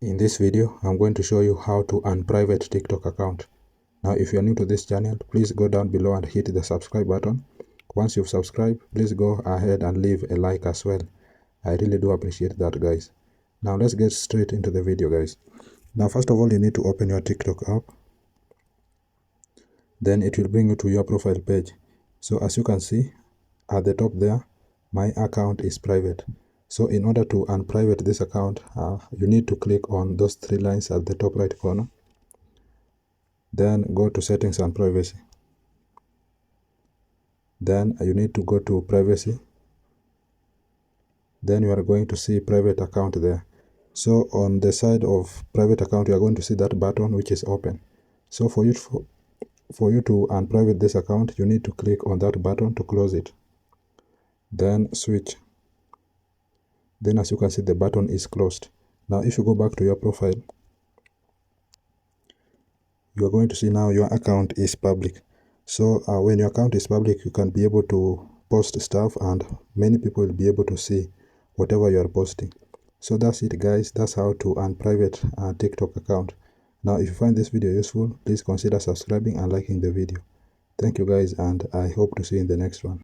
In this video, I'm going to show you how to unprivate TikTok account. Now, if you are new to this channel, please go down below and hit the subscribe button. Once you've subscribed, please go ahead and leave a like as well. I really do appreciate that, guys. Now, let's get straight into the video, guys. Now, first of all, you need to open your TikTok app. Then it will bring you to your profile page. So as you can see, at the top there, my account is private. So in order to unprivate this account, you need to click on those three lines at the top right corner. Then go to settings and privacy. Then you need to go to privacy. Then you are going to see private account there. So on the side of private account, you are going to see that button which is open. So for you to unprivate this account, you need to click on that button to close it. Then switch. Then as you can see, the button is closed. Now if you go back to your profile, you are going to see now your account is public. So when your account is public, you can be able to post stuff and many people will be able to see whatever you are posting. So that's it, guys. That's how to unprivate a TikTok account. Now if you find this video useful, please consider subscribing and liking the video. Thank you, guys, and I hope to see you in the next one.